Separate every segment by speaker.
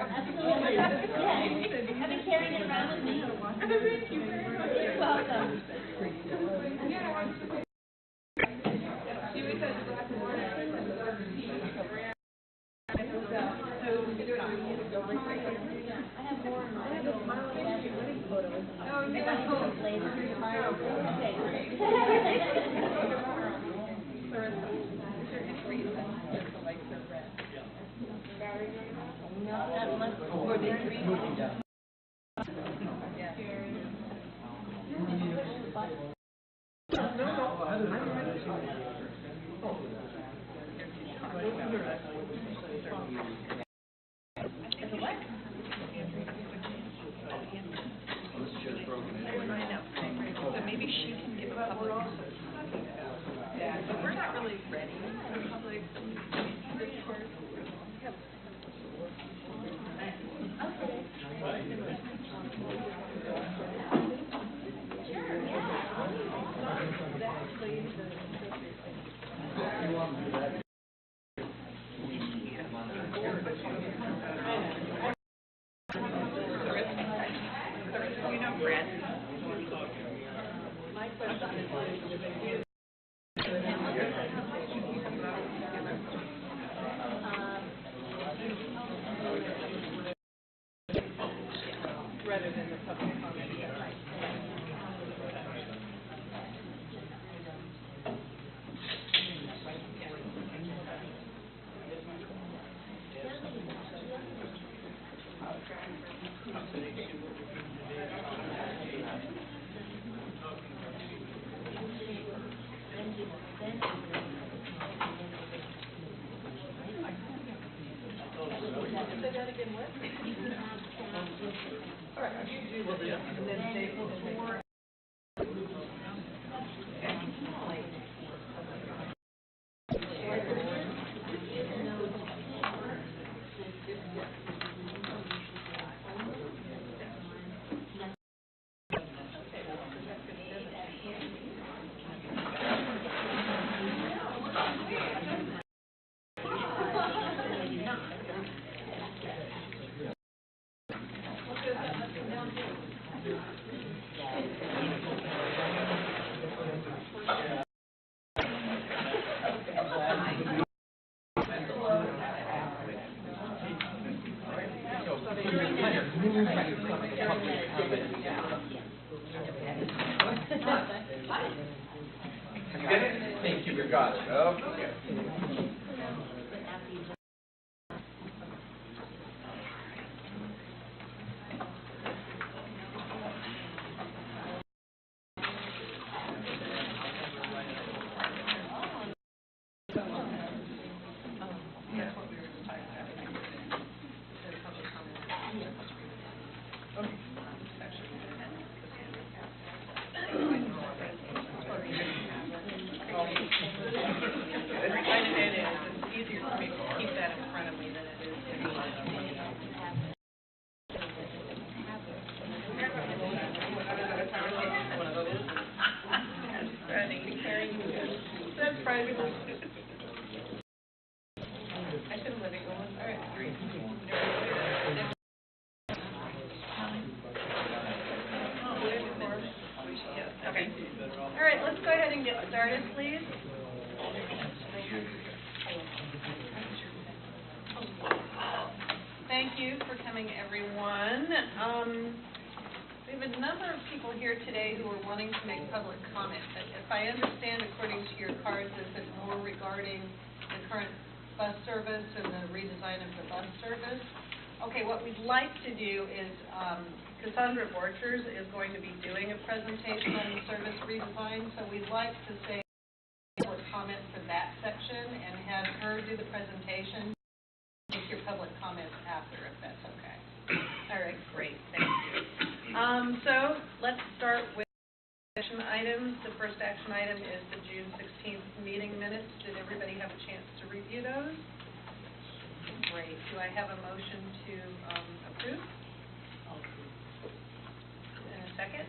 Speaker 1: Absolutely. Yeah. I've been carrying it around with me. You're welcome.
Speaker 2: Maybe she can give a public. Yeah, but we're not really ready for public. You know, Brad. My question is, rather than the public comment. Say that again, what? All right, you do this, and then say before.
Speaker 3: Thank you, you got it. Okay.
Speaker 2: Thank you for coming, everyone. We have a number of people here today who are wanting to make public comment. If I understand, according to your cards, this is more regarding the current bus service and the redesign of the bus service. Okay, what we'd like to do is Cassandra Borchers is going to be doing a presentation on the service redesign, so we'd like to say public comment for that section and have her do the presentation. Take your public comments after, if that's okay. All right, great, thank you. So let's start with action items. The first action item is the June 16th meeting minutes. Did everybody have a chance to review those? Great. Do I have a motion to approve? And a second?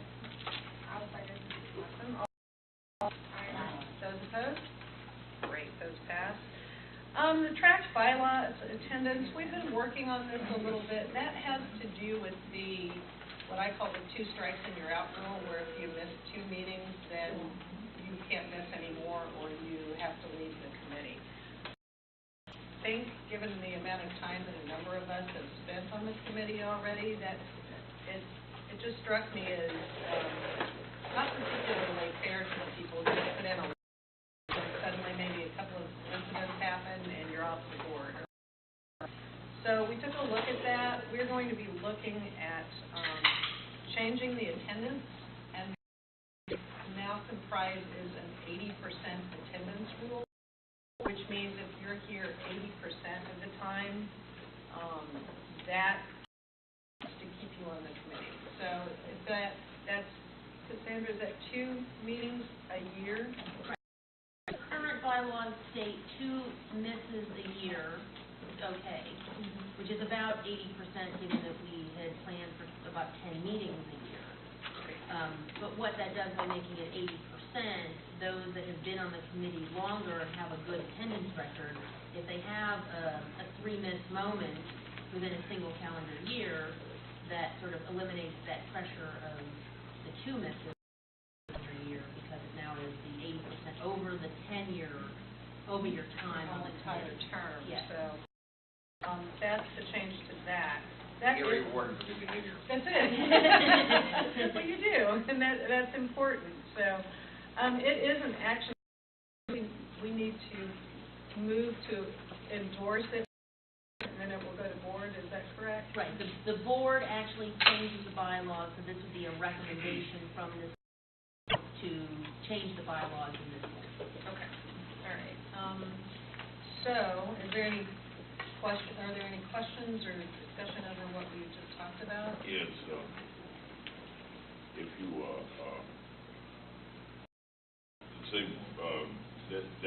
Speaker 2: I'll second. Awesome. Those opposed? Great, those pass. The track bylaws attendance, we've been working on this a little bit. That has to do with what I call the 2 strikes and you're out rule, where if you miss 2 meetings, then you can't miss any more, or you have to leave the committee. I think, given the amount of time that a number of us have spent on the committee already, that it just struck me as not particularly fair to the people who put in a suddenly maybe a couple of incidents happen and you're off the board. So we took a look at that. We're going to be looking at changing the attendance, and now comprises an 80% attendance rule, which means if you're here 80% of the time, that is to keep you on the committee. So if that's, Cassandra, is that 2 meetings a year?
Speaker 1: Current bylaws state 2 misses a year, okay, which is about 80%, given that we had planned for about 10 meetings a year. But what that does by making it 80%, those that have been on the committee longer and have a good attendance record, if they have a 3-miss moment within a single calendar year, that sort of eliminates that pressure of the 2 misses every year, because it now is the 80% over the 10-year, over your time on the
Speaker 2: entire term.
Speaker 1: Yes.
Speaker 2: So that's the change to that.
Speaker 3: You're rewarded for good behavior.
Speaker 2: That's it. Well, you do, and that's important. So it is an action we need to move to endorse it, and then it will go to board. Is that correct?
Speaker 1: Right. The board actually changes the bylaws, so this would be a recommendation from this to change the bylaws in this way.
Speaker 2: Okay. All right. So, are there any questions or discussion over what we just talked about?
Speaker 4: Yes, if you say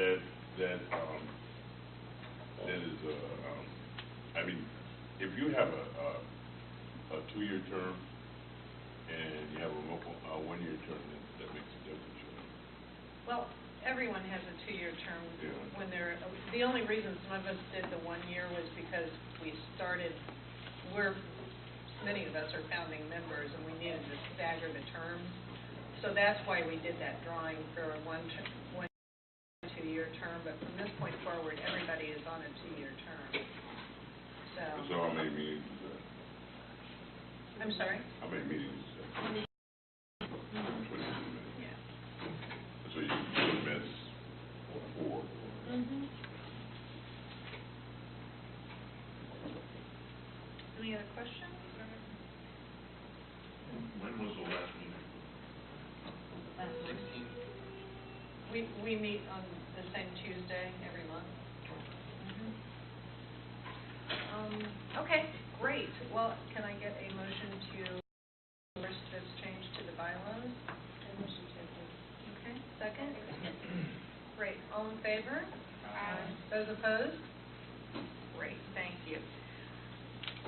Speaker 4: that is I mean, if you have a 2-year term and you have a 1-year term, that makes a difference.
Speaker 2: Well, everyone has a 2-year term.
Speaker 4: Yeah.
Speaker 2: When they're, the only reason some of us did the 1 year was because many of us are founding members, and we needed to stagger the terms. So that's why we did that drawing for a 1-2-year term. But from this point forward, everybody is on a 2-year term. So
Speaker 4: how many meetings is that?
Speaker 2: I'm sorry?
Speaker 4: How many meetings is that? 22 minutes.
Speaker 2: Yeah.
Speaker 4: So you could miss 4.
Speaker 2: Any other questions?
Speaker 4: When was the last meeting?
Speaker 1: Last month.
Speaker 3: 16.
Speaker 2: We meet on the same Tuesday every month. Okay, great. Well, can I get a motion to endorse this change to the bylaws? Okay, second? Great. All in favor? Aye. Those opposed? Great, thank you.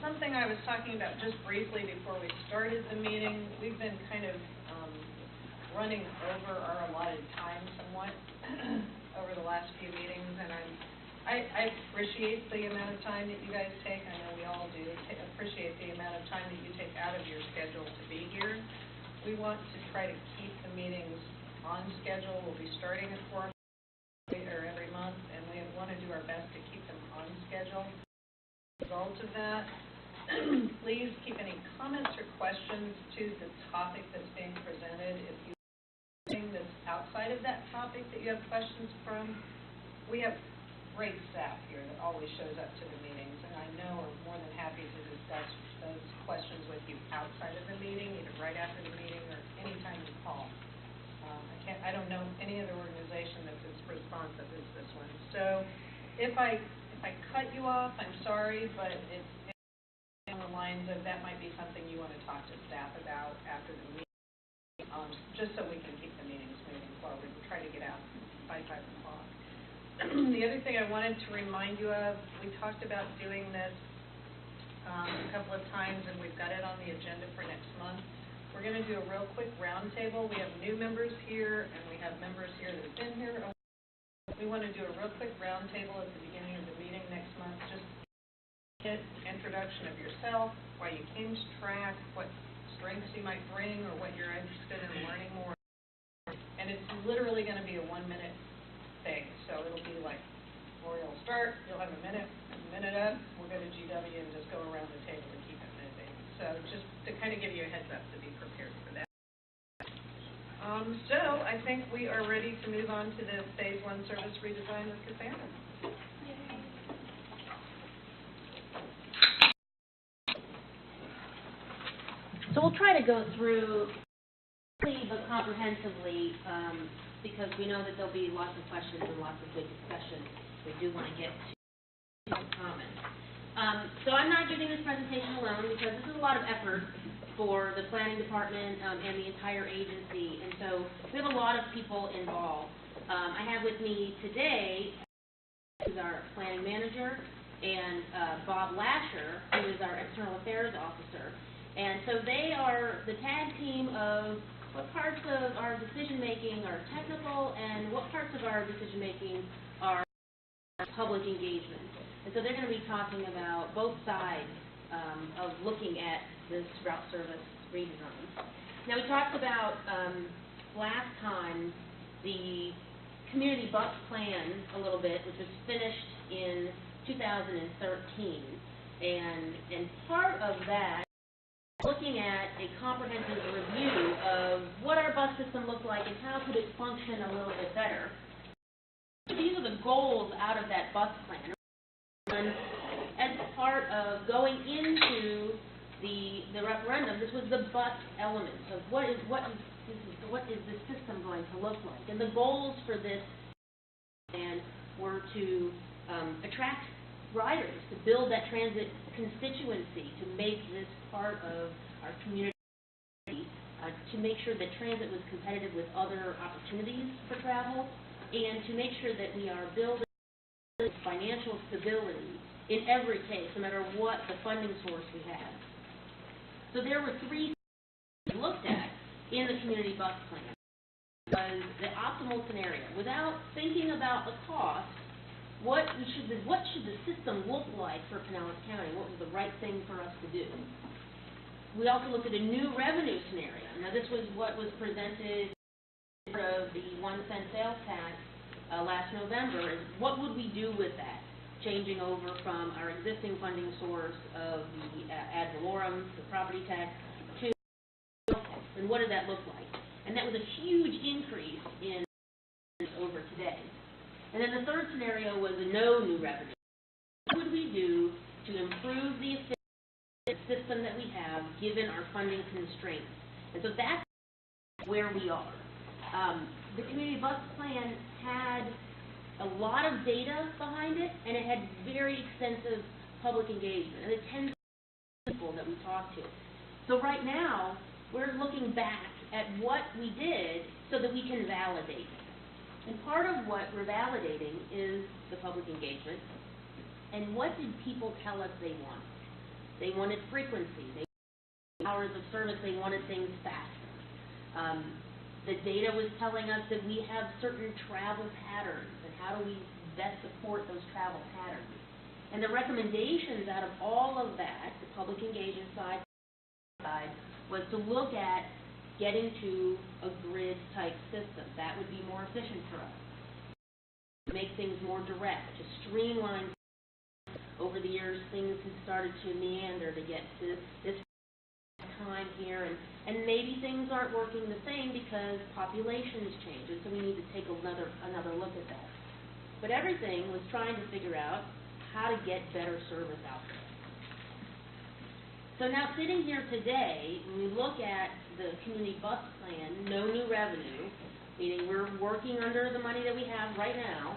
Speaker 2: Something I was talking about just briefly before we started the meeting, we've been kind of running over our allotted time somewhat over the last few meetings, and I appreciate the amount of time that you guys take. I know we all do. Appreciate the amount of time that you take out of your schedule to be here. We want to try to keep the meetings on schedule. We'll be starting at 4 every month, and we want to do our best to keep them on schedule. As a result of that, please keep any comments or questions to the topic that's being presented. If you have anything that's outside of that topic that you have questions from, we have great staff here that always shows up to the meetings, and I know are more than happy to discuss those questions with you outside of the meeting, either right after the meeting or any time you call. I don't know any other organization that's as responsive as this one. So if I cut you off, I'm sorry, but it's on the lines of that might be something you want to talk to staff about after the meeting, just so we can keep the meetings moving forward and try to get out by 5 o'clock. The other thing I wanted to remind you of, we talked about doing this a couple of times, and we've got it on the agenda for next month. We're going to do a real quick roundtable. We have new members here, and we have members here that have been here. We want to do a real quick roundtable at the beginning of the meeting. just introduction of yourself, why you came to TRAC, what strengths you might bring, or what you're interested in learning more. And it's literally going to be a 1-minute thing, so it'll be like, Lori will start, you'll have a minute up, we'll go to GW and just go around the table and keep it moving. So just to kind of give you a heads up to be prepared for that. So I think we are ready to move on to the Phase 1 service redesign with Cassandra.
Speaker 1: So we'll try to go through quickly but comprehensively, because we know that there'll be lots of questions and lots of good discussion. We do want to get to comments. So I'm not giving this presentation alone because this is a lot of effort for the planning department and the entire agency, and so we have a lot of people involved. I have with me today who's our planning manager, and Bob Lasher, who is our external affairs officer. And so they are the tag team of what parts of our decision-making are technical and what parts of our decision-making are public engagement. And so they're going to be talking about both sides of looking at this route service redesign. Now, we talked about last time the community bus plan a little bit, which was finished in 2013. And part of that, looking at a comprehensive review of what our bus system looked like and how could it function a little bit better. These are the goals out of that bus plan. And as part of going into the referendum, this was the bus element of what is the system going to look like. And the goals for this plan were to attract riders, to build that transit constituency, to make this part of our community, to make sure that transit was competitive with other opportunities for travel, and to make sure that we are building financial stability in every case, no matter what the funding source we have. So there were 3 things we looked at in the community bus plan. Was the optimal scenario. Without thinking about the cost, what should the system look like for Pinellas County? What was the right thing for us to do? We also looked at a new revenue scenario. Now, this was what was presented of the 1-cent sales tax last November. Is what would we do with that? Changing over from our existing funding source of the ad valorem, the property tax, to sales tax. And what did that look like? And that was a huge increase in over today. And then the third scenario was a no new revenue. What would we do to improve the system that we have given our funding constraints? And so that's where we are. The community bus plan had a lot of data behind it, and it had very extensive public engagement, and the tens of people that we talked to. So right now, we're looking back at what we did so that we can validate it. And part of what we're validating is the public engagement. And what did people tell us they want? They wanted frequency. They wanted hours of service. They wanted things faster. The data was telling us that we have certain travel patterns, and how do we best support those travel patterns? And the recommendations out of all of that, the public engagement side, was to look at getting to a grid-type system. That would be more efficient for us. To make things more direct, to streamline. Over the years, things have started to meander to get to this time here, and maybe things aren't working the same because populations change, and so we need to take another look at that. But everything was trying to figure out how to get better service out there. So now sitting here today, when we look at the community bus plan, no new revenue, meaning we're working under the money that we have right now,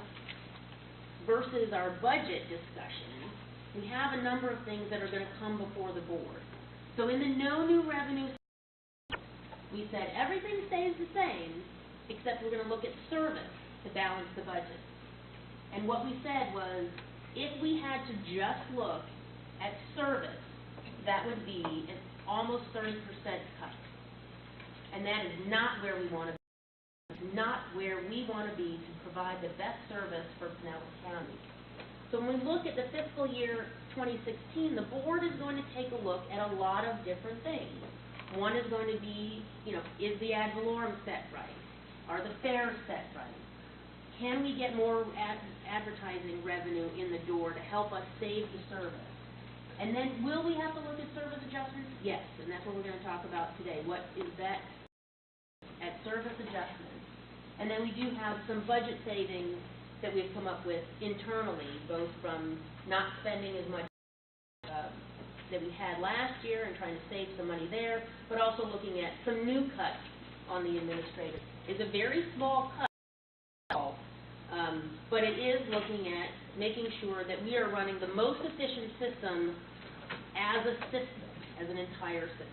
Speaker 1: versus our budget discussion, we have a number of things that are going to come before the board. So in the no new revenue, we said everything stays the same, except we're going to look at service to balance the budget. And what we said was, if we had to just look at service, that would be an almost 30% cut. And that is not where we want to be. It's not where we want to be to provide the best service for Pinellas County. So when we look at the fiscal year 2016, the board is going to take a look at a lot of different things. One is going to be, is the ad valorem set right? Are the fares set right? Can we get more advertising revenue in the door to help us save the service? And then will we have to look at service adjustments? Yes, and that's what we're going to talk about today. What is that at service adjustments? And then we do have some budget savings that we've come up with internally, both from not spending as much that we had last year and trying to save some money there, but also looking at some new cuts on the administrative. It's a very small cut, but it is looking at making sure that we are running the most efficient system as a system, as an entire system.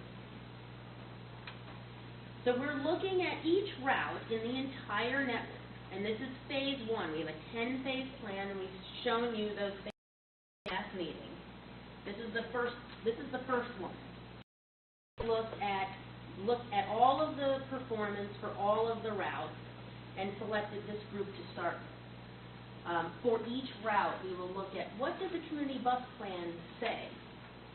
Speaker 1: So we're looking at each route in the entire network, and this is phase one. We have a 10-phase plan, and we've shown you those phases last meeting. This is the first one. Look at all of the performance for all of the routes, and selected this group to start with. For each route, we will look at what does the community bus plan say,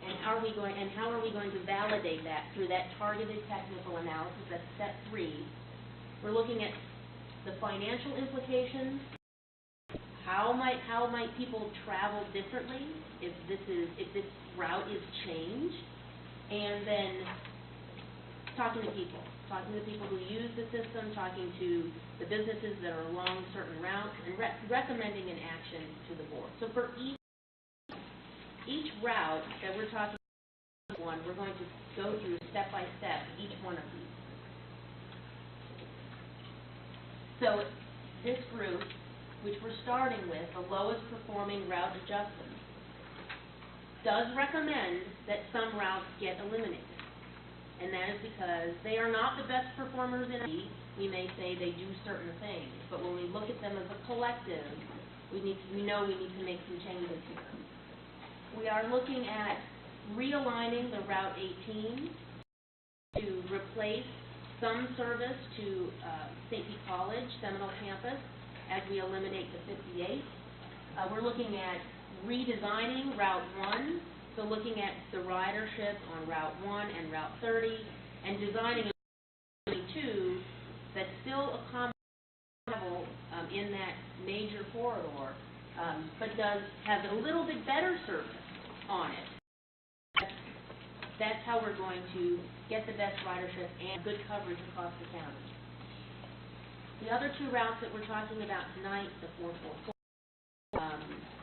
Speaker 1: and how are we going to validate that through that targeted technical analysis. That's step 3. We're looking at the financial implications. How might people travel differently if this route is changed, and then talking to people who use the system, talking to the businesses that are along certain routes, and recommending an action to the board. So for each route that we're talking about, we're going to go through step by step each one of these. So this group, which we're starting with, the lowest performing route adjustments, does recommend that some routes get eliminated. And that is because they are not the best performers in a we may say they do certain things, but when we look at them as a collective, we know we need to make some changes here. We are looking at realigning the Route 18 to replace some service to St. Pete College, Seminole Campus, as we eliminate the 58. We're looking at redesigning Route 1, so looking at the ridership on Route 1 and Route 30, and designing a 22 that still accommodates in that major corridor, but has a little bit better service on it. That's how we're going to get the best ridership and good coverage across the county. The other two routes that we're talking about tonight, the 444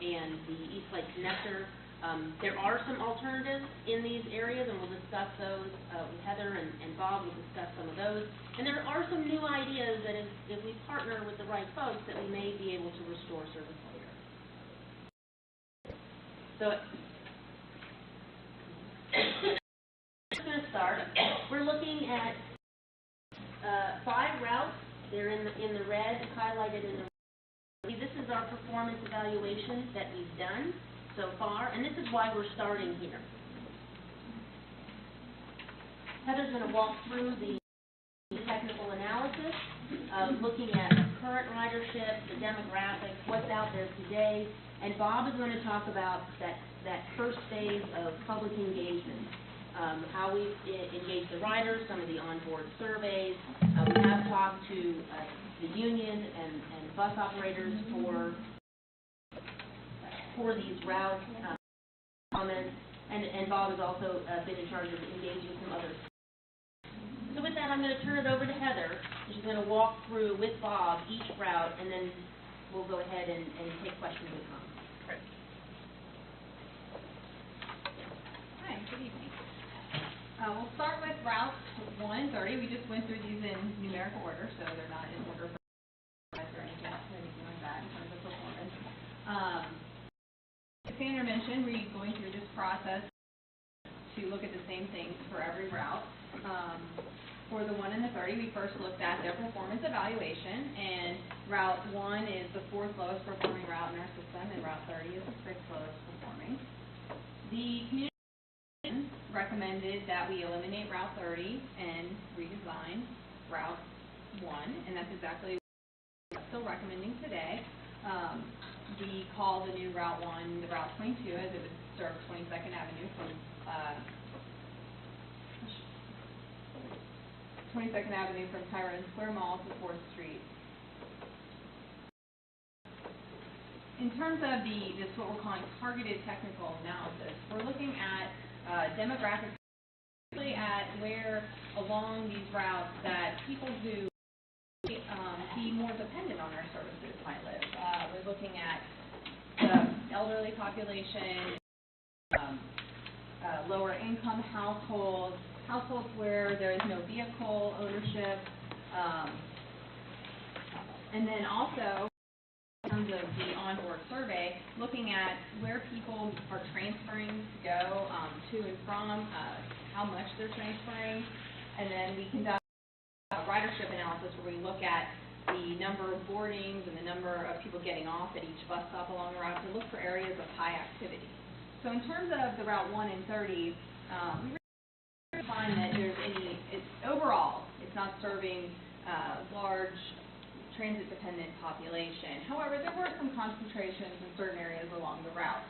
Speaker 1: and the East Lake Connector, there are some alternatives in these areas, and we'll discuss those. Heather and Bob will discuss some of those. And there are some new ideas that if we partner with the right folks, that we may be able to restore service later. So I'm going to start. We're looking at 5 routes. They're in the red, highlighted in the red. This is our performance evaluation that we've done so far, and this is why we're starting here. Heather's going to walk through the technical analysis, looking at current ridership, the demographics, what's out there today, and Bob is going to talk about that first phase of public engagement, how we engage the riders, some of the onboard surveys. We have talked to the union and bus operators for these routes, comments, and Bob has also been in charge of engaging some others. So with that, I'm going to turn it over to Heather. She's going to walk through with Bob each route, and then we'll go ahead and take questions and comments.
Speaker 2: Great.
Speaker 5: Hi, good evening. We'll start with routes 1 and 30. We just went through these in numerical order, so they're not in order for or anything like that in terms of performance. As Sandra mentioned, we're going through this process to look at the same things for every route. For the 1 and the 30, we first looked at their performance evaluation, and Route 1 is the 4th lowest performing route in our system, and Route 30 is the 6th lowest performing. The community recommended that we eliminate Route 30 and redesign Route 1, and that's exactly what we're still recommending today. we call the new Route 1 the Route 22, as it would serve 22nd Avenue from 22nd Avenue from Tyrone Square Mall to 4th Street. In terms of this what we're calling targeted technical analysis, we're looking at demographics, at where along these routes that people who be more dependent on our services might live. We're looking at the elderly population, lower income households, households where there is no vehicle ownership, and then also in terms of the onboard survey, looking at where people are transferring to go to and from, how much they're transferring, and then we conduct ridership analysis where we look at the number of boardings and the number of people getting off at each bus stop along the route to look for areas of high activity. So in terms of the Route 1 and 30, we really find that overall, it's not serving large transit-dependent population. However, there were some concentrations in certain areas along the route.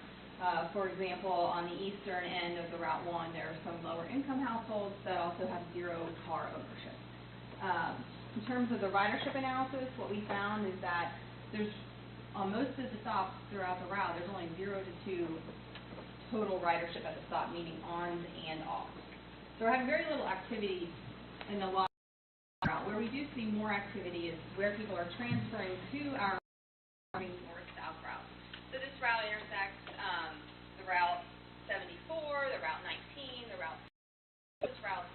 Speaker 5: For example, on the eastern end of the Route 1, there are some lower-income households that also have zero car ownership. In terms of the ridership analysis, what we found is that there's, on most of the stops throughout the route, there's only 0 to 2 total ridership at the stop, meaning ons and offs. So we're having very little activity in the lot route. Where we do see more activity is where people are transferring to our north-south route. So this route intersects the Route 74, the Route 19, the Route. This route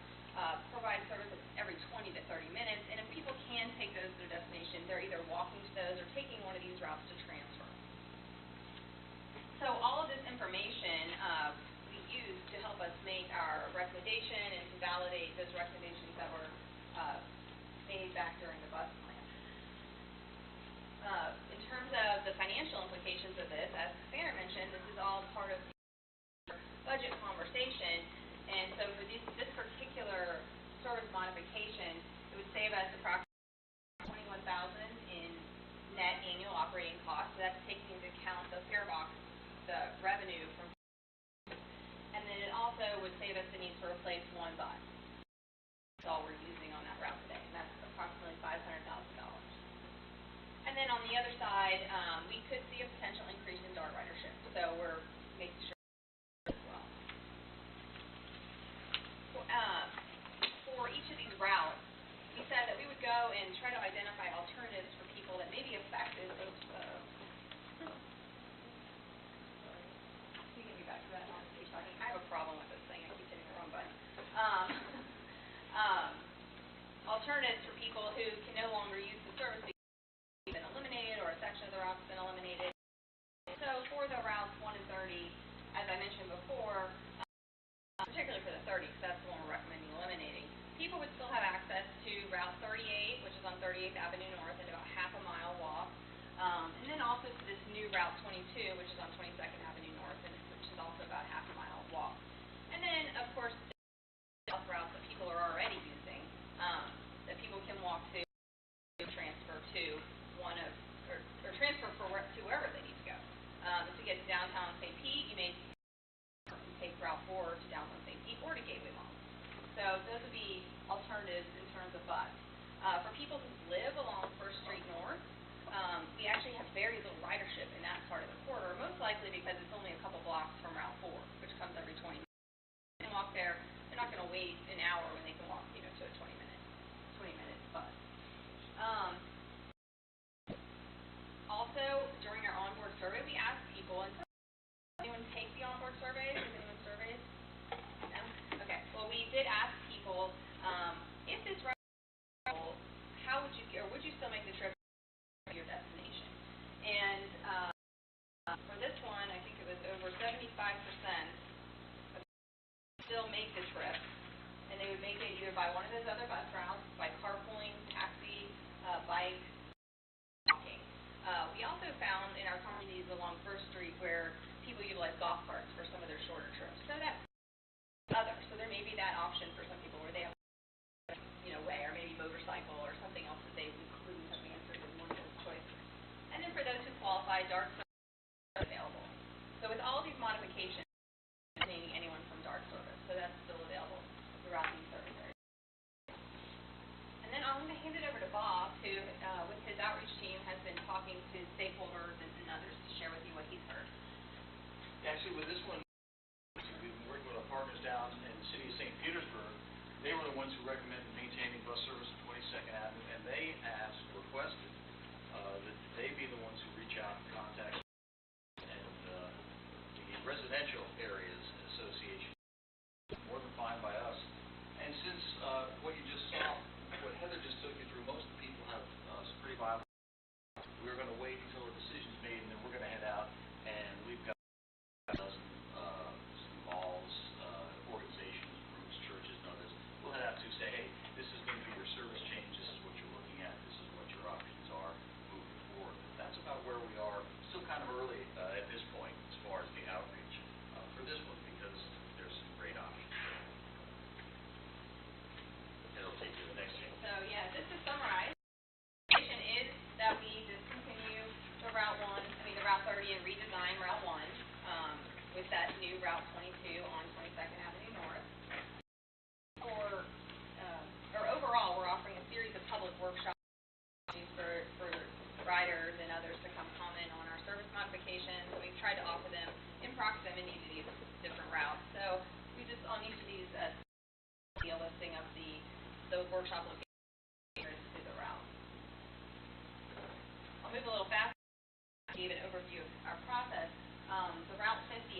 Speaker 5: provides services every 20 to 30 minutes, and if people can take those to their destination, they're either walking to those or taking one of these routes to transfer. So all of this information we use to help us make our recommendation and to validate those recommendations that were made back during the bus plan. In terms of the financial implications of this, as Cassandra mentioned, this is all part of the budget conversation, and so for this particular service modification, it would save us approximately $21,000 in net annual operating costs. So that's taking into account the fare box, the revenue from, and then it also would save us the need to replace one bus. That's all we're using on that route today, and that's approximately $500,000. And then on the other side, we could see a potential increase in DART ridership, so we're making sure as well. For each of these routes, we said that we would go and try to identify alternatives for people that may be affected. You can get back to that on stage talking. I have a problem with this thing. I keep hitting the wrong button. Alternatives for people who can no longer use the service because it's been eliminated or a section of the route's been eliminated. So for the routes 1 and 30, as I mentioned before, particularly for the 30, because that's the one we're recommending eliminating, people would still have access to Route 38, which is on 38th Avenue North, and about half a mile walk, and then also to this new Route 22, which is on 22nd Avenue North, and which is also about half a mile walk. And then, of course, the routes that people are already using, that people can walk to, transfer to one of, or transfer to wherever they need to go. To get to downtown St. Pete, you may take Route 4 to downtown St. Pete or to Gateway Mall. So those would be alternatives in terms of bus. For people who live along 1st Street North, we actually have very little ridership in that part of the corridor, most likely because it's only a couple blocks from Route 4, which comes every 20 minutes. They can walk there. They're not going to wait an hour when they can walk, to a 20-minute bus. Also, during our onboard survey, we asked people, and anyone take the onboard surveys? Has anyone surveyed? No? Okay. Well, we did ask people, if this route, how would you, or would you still make the trip to your destination? And for this one, I think it was over 75% still make the trip, and they would make it either by one of those other bus routes, by carpooling, taxi, bike, walking. We also found in our communities along 1st Street where people utilize golf carts for some of their shorter trips. So that's other. So there may be that option for some people where they have, way, or maybe motorcycle or something else that they wouldn't have answered as one of those choices. And then for those who qualify, DART location containing anyone from DART service, so that's still available throughout these service areas. And then I'm going to hand it over to Bob, who, with his outreach team, has been talking to stakeholders and others to share with you what he's heard.
Speaker 6: Actually, with this one, we've been working with our partners down in the city of St. Petersburg. They were the ones who recommended maintaining bus service on 22nd Avenue, and they asked, requested, that they be the ones who reach out and contact and the residential areas association. More than fine by us. And since what you just saw, what Heather just took you through, most of the people have some pretty viable. We're going to wait until a decision's made, and then we're going to head out, and we've got a dozen malls, organizations, groups, churches, and others. We'll head out to say, hey, this is going to be your service change. This is what you're looking at. This is what your options are moving forward. That's about where we are. Still kind of early at this point as far as the outreach for this one, because there's some great options. It'll take you to the next change.
Speaker 5: So, yeah, just to summarize, the situation is that we discontinue the the Route 30 and redesign Route 1 with that new Route 22 on 22nd Avenue North. Overall, we're offering a series of public workshops for riders and others to come comment on our service modifications. We've tried to offer them in proximity to these different routes. So we just, on each of these, see a listing of those workshop locations to the route. I'll move a little faster. I gave an overview of our process. The Route 58,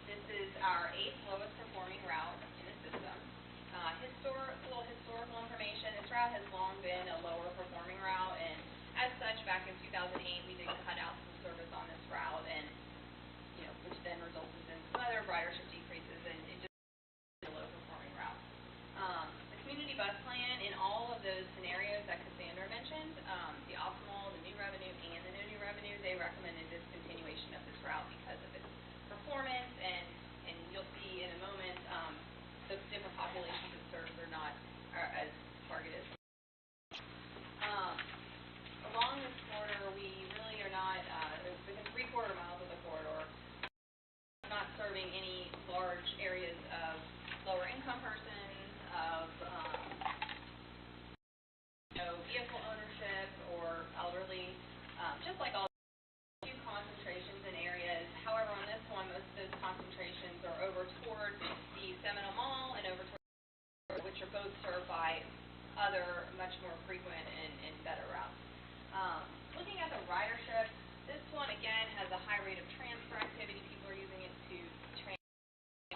Speaker 5: this is our 8th lowest performing route in the system. A little historical information. This route has long been a lower performing route, and as such, back in 2008, we did cut out some service on this route, and which then resulted in some other ridership decreases, and it just is a low performing route. The community bus plan, in all of those scenarios that Cassandra mentioned, the optimal, the new revenue, and the no new revenue, they recommended discontinuation of this route because of its performance, and you'll see in a moment the different populations it serves are as targeted. Along this corridor, we really are not, within 3/4 miles of the corridor, not serving any large areas of lower income persons, of vehicle ownership or elderly, just like all few concentrations in areas. However, on this one, most of those concentrations are over toward the Seminole Mall and over toward, which are both served by other much more frequent and better routes. Looking at the ridership, this one again has a high rate of transfer activity. People are using it to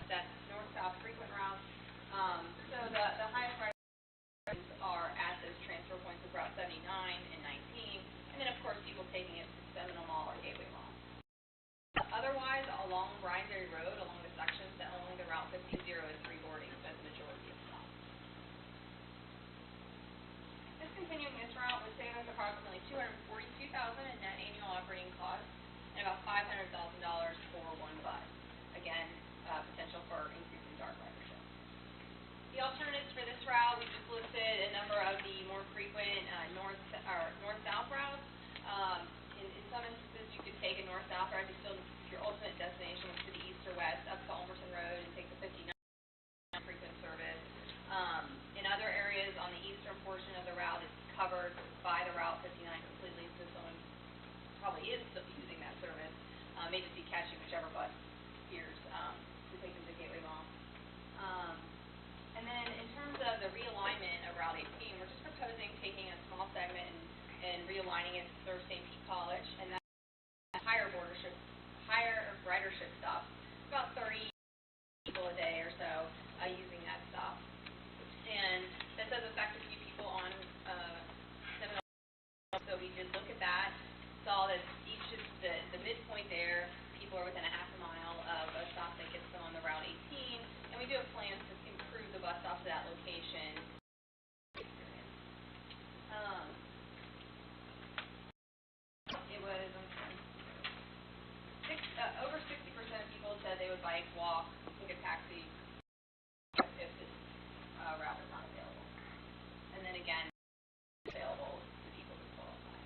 Speaker 5: that's north-south frequent routes. So the highest ridership are at those transfer points of Route 79 and 19, and then of course people taking it to Seminole Mall or Gateway Mall. Otherwise, along Bryansbury Road, along the sections that only the Route 50 is free boarding as the majority of stops. Discontinuing this route would save us approximately $242,000 in net annual operating costs and about $500,000 for one bus. Again, potential for increasing DART ridership. The alternatives for this route, we just listed a number of the more frequent north-south routes. In some instances, you could take a north-south route if your ultimate destination was to the east or west, up to Ulmerton Road, and take the 59 frequent service. In other areas on the eastern portion of the route, it's covered by the Route 59 completely, so someone probably is still using that service. May just be catching whichever bus appears to take them to Gateway Mall. And then in terms of the realignment of Route 18, we're just proposing taking a small segment and realigning it to serve St. Pete College, and that's higher ridership stops, about 30 people a day or so using that stop. And that does affect a few people on Seminole. So we did look at that, saw that each of the midpoint there, people are within a half a mile of a stop that gets them on the Route 18, and we do have plans to improve the bus stops to that location. It was over 60% of people said they would bike, walk, take a taxi if this route is not available. And then again, available to people who qualify.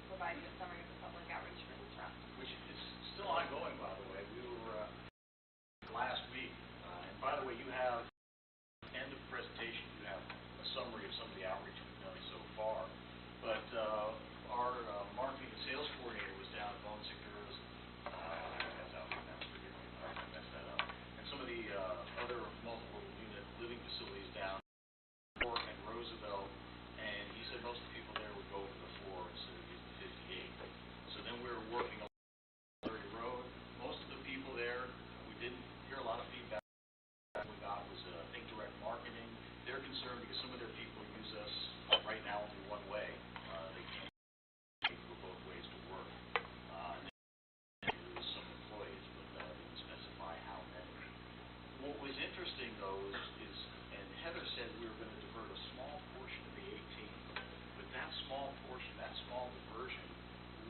Speaker 5: Provide you a summary of the public outreach for this route.
Speaker 6: Which is still small portion, that small diversion,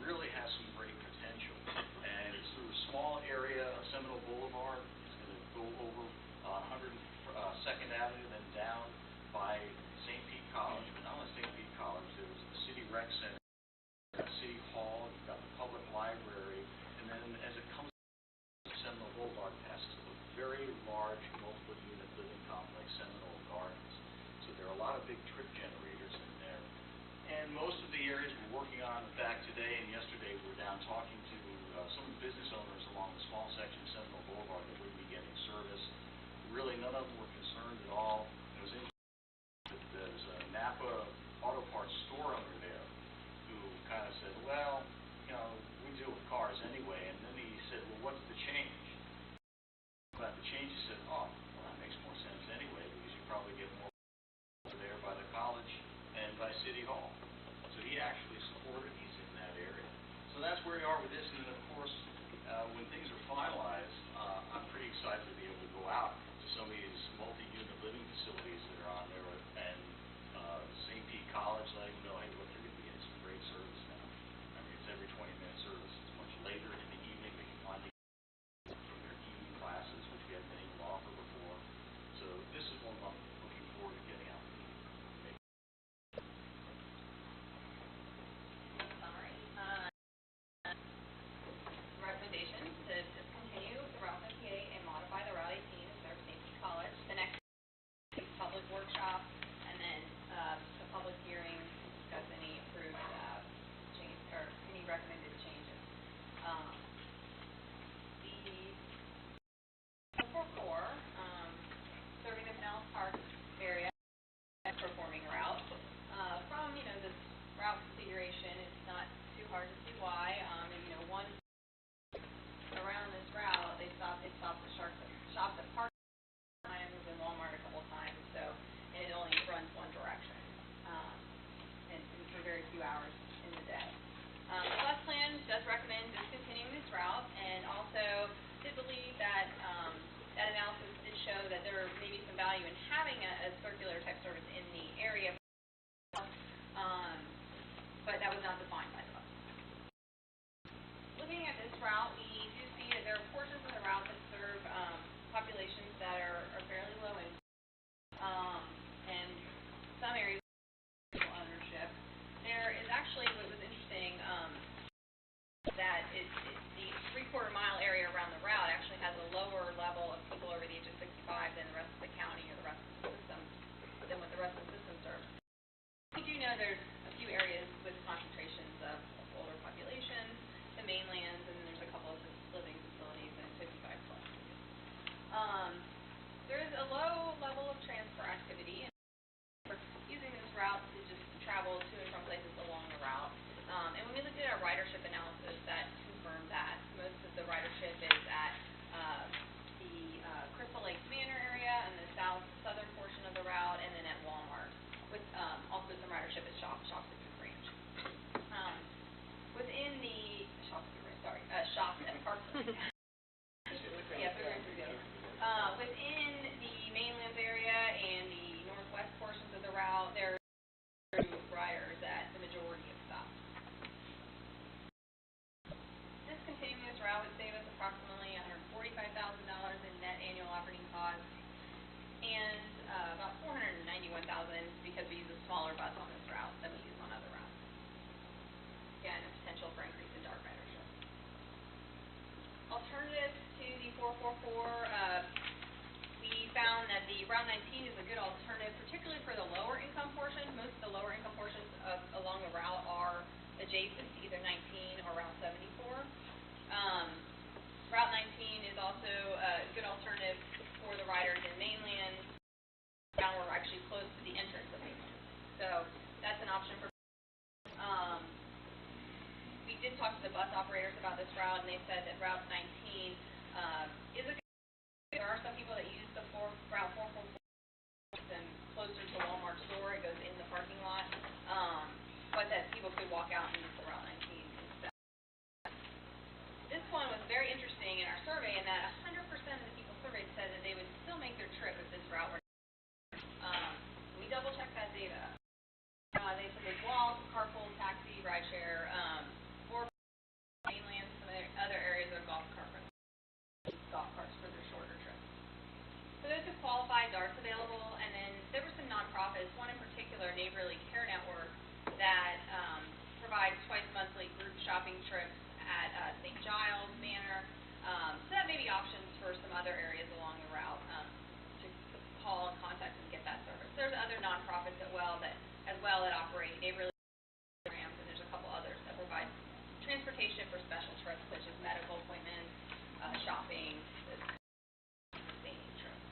Speaker 6: really has some great potential. And it's through a small area of Seminole Boulevard. It's going to go over 102nd Avenue, then down by St. Pete College. But not only St. Pete College, there's the City Rec Center, City Hall, you've got the public library, and then as it comes to Seminole Boulevard, passes a very large multiple-unit living complex, Seminole Gardens. So there are a lot of big trip generators in there. And most of the areas we're working on, in fact, today and yesterday, we're down talking to some of the business owners along the small section of Seminole Boulevard that wouldn't be getting service. Really, none of them were concerned at all. It was interesting that there's a Napa Auto Parts store owner there who kind of said, well, we deal with cars anyway. And then he said, well, what's the change? About the change, he said, oh, well, that makes more sense anyway, because you probably get more over there by the college and by City Hall. So he actually supported, he's in that area. So that's where we are with this. And then, of course, when things are finalized, I'm pretty excited to be able to go out to some of these multi-unit living facilities that are on there, and St. Pete College, letting them know, hey, look, you're going to be getting some great service now. I mean, it's every 20-minute service. It's much later in the evening. They can finally get from their evening classes, which we haven't been able to offer before. So this is one I'm looking forward to getting out.
Speaker 5: Summary. Recommendation to discontinue the Route 58 and modify the Route 18 to serve St. Pete College. The next public workshop, and then the public hearing to discuss any approved change or any recommended changes. The 444, serving the Pinellas Park area, performing route. From this route configuration, it's not too hard to see why. One around this route, they stopped at shops at Park times and Walmart a couple times. So, and it only runs one direction, and for very few hours in the day. The bus plan does recommend discontinuing this route, and also did believe that that analysis did show that there may be some value in having a circular type service in the area, but that was not defined by the bus. Looking at this route, we do see that there are portions of the route that serve populations that are fairly low income, and some areas of ownership. There is actually, what was interesting, that the 3/4 mile area around the route actually has a lower level of people over the age of 65 than the rest of the county or the rest of the system, than what the rest of the system serves. We do know there's a few areas with concentrations of older populations, the mainlands, and then there's a couple of living facilities and 55 plus. There is a low level of transfer activity, and we're using this route to just travel to and from places along the route. And when we looked at our ridership analysis, that confirmed that most of the ridership is at the Crystal Lake Manor area and the southern portion of the route, and then at Walmart, with also some ridership at Shops at Duke Ranch. Within the Shops at Parks. Yeah, within the mainlands area and the northwest portions of the route, there are riders at the majority of stops. Discontinuing this route would save us approximately $145,000 in net annual operating costs, and about $491,000 because we use a smaller bus on this route than we use on other routes. Again, a potential for increase in dark ridership. Alternatives to the 444, we found that the Route 19 is a good alternative, particularly for the lower income portion. Most of the lower income portions along the route are adjacent to either 19 or Route 74. Route 19 is also a good alternative for the riders in mainland. Now we're actually close to the entrance of mainland, so that's an option for. We did talk to the bus operators about this route, and they said that Route 19 is a good. There are some people that use the Route 444 and closer to Walmart store. It goes in the parking lot, but that people could walk out and use the Route 19 instead. This one was very interesting in our survey, in that 100% of the people surveyed said that they would still make their trip if this route were. We double-checked that data. They said they'd walk, carpool, darts available, and then there were some nonprofits, one in particular, Neighborly Care Network, that provides twice monthly group shopping trips at St. Giles Manor. So that may be options for some other areas along the route to call and contact and get that service. There's other nonprofits as well that operate Neighborly programs, and there's a couple others that provide transportation for special trips such as medical appointments, shopping, sustaining trips.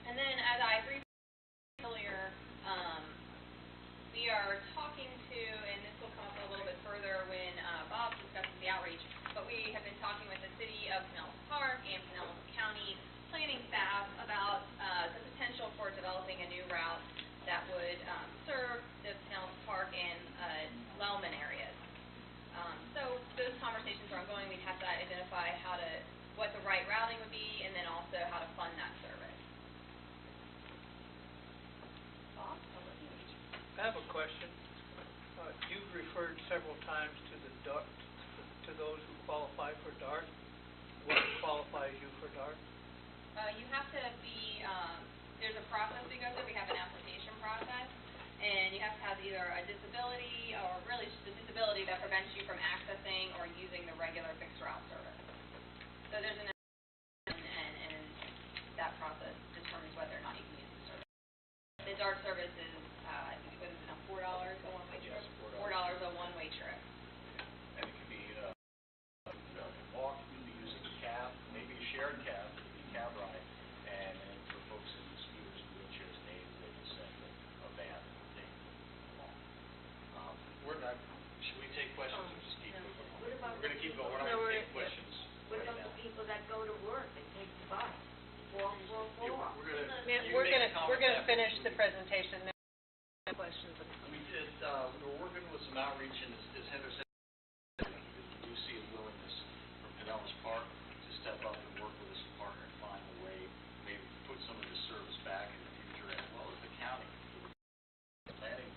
Speaker 5: And then, as I briefly mentioned earlier, we are talking to, and this will come up a little bit further when Bob discusses the outreach, but we have been talking with the City of Pinellas Park and Pinellas County planning staff about the potential for developing a new route that would serve the Pinellas Park and Lellman areas. So those conversations are ongoing. We'd have to identify what the right routing would be, and then also how to fund that service. Bob, I'll let you.
Speaker 7: I have a question. You've referred several times to the DART, to those who qualify for DART. What qualifies you for DART?
Speaker 5: You have to be, there's a process we go through. We have an application process, and you have to have either a disability or really just a disability that prevents you from accessing or using the regular fixed route service. So there's an and that process determines whether or not you can use the service. The DART service is, I think it was $4 a one-way trip.
Speaker 6: Yes, $4.
Speaker 5: $4 a one-way trip.
Speaker 6: And it can be, walk, you can be using a cab, maybe a shared cab, it could be a cab ride, and then for folks in scooters and wheelchairs, maybe they can send a van, they can along. Should we take questions or just keep moving?
Speaker 8: What about
Speaker 6: We're gonna keep going, we're not
Speaker 8: No,
Speaker 6: gonna
Speaker 8: we're-
Speaker 6: take questions
Speaker 8: What
Speaker 6: right
Speaker 8: about
Speaker 6: now.
Speaker 8: the people that go to work and take the bus? Walk.
Speaker 6: Yeah, we're gonna,
Speaker 2: Ma'am,
Speaker 6: you
Speaker 2: we're
Speaker 6: can make a
Speaker 2: gonna
Speaker 6: comment
Speaker 2: finish
Speaker 6: afterwards.
Speaker 2: the presentation. Then questions.
Speaker 6: We did, we were working with some outreach, and as Heather said, we do see a willingness from Pinellas Park to step up and work with us and partner and find a way, maybe to put some of this service back in the future, as well as the county, the planning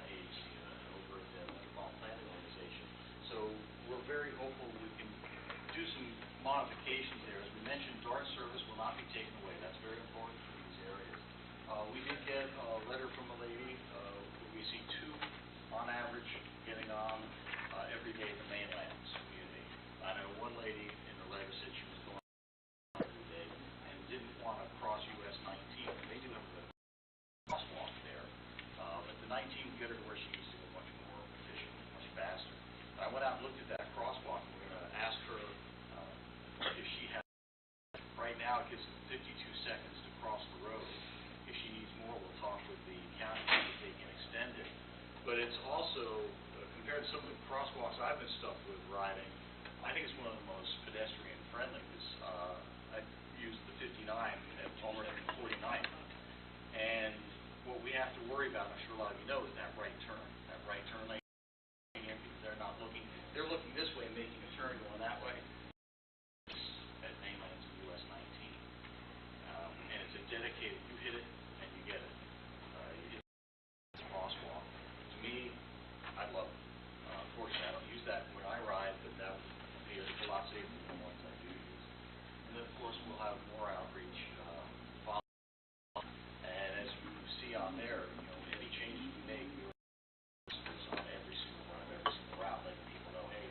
Speaker 6: agency, over at the Metropolitan Planning Organization. So we're very hopeful we can do some modifications there. As we mentioned, DART service will not be taken away. That's very important for these areas. We did get a letter from a lady, we see two on average getting on every day at the mainland community. I know one lady in the letter said she was going every day and didn't want to cross US 19. They do have a crosswalk there, but the 19 would get her to where she needs to go much more efficiently, much faster. I went out and looked at that crosswalk, and we're going to ask her if she has, right now it gives them 52 seconds to cross the road. If she needs more, we'll talk with the county if they can extend it. But it's also, compared to some of the crosswalks I've been stuck with riding, I think it's one of the most pedestrian friendly, because I used the 59 at Palmer and 49th. And what we have to worry about, I'm sure a lot of you know, is that right turn lane. They're not looking, they're looking this way, making a turn going that way. At mainlands of US 19. And it's a dedicated, you hit it and you get it. It's a crosswalk. To me, I love it. Unfortunately, I don't use that when I ride, but that would appear a lot safer than the ones I do use. And then, of course, we'll have more outreach. And as you see on there, any changes we make, on every single run of every single route, letting people know, hey,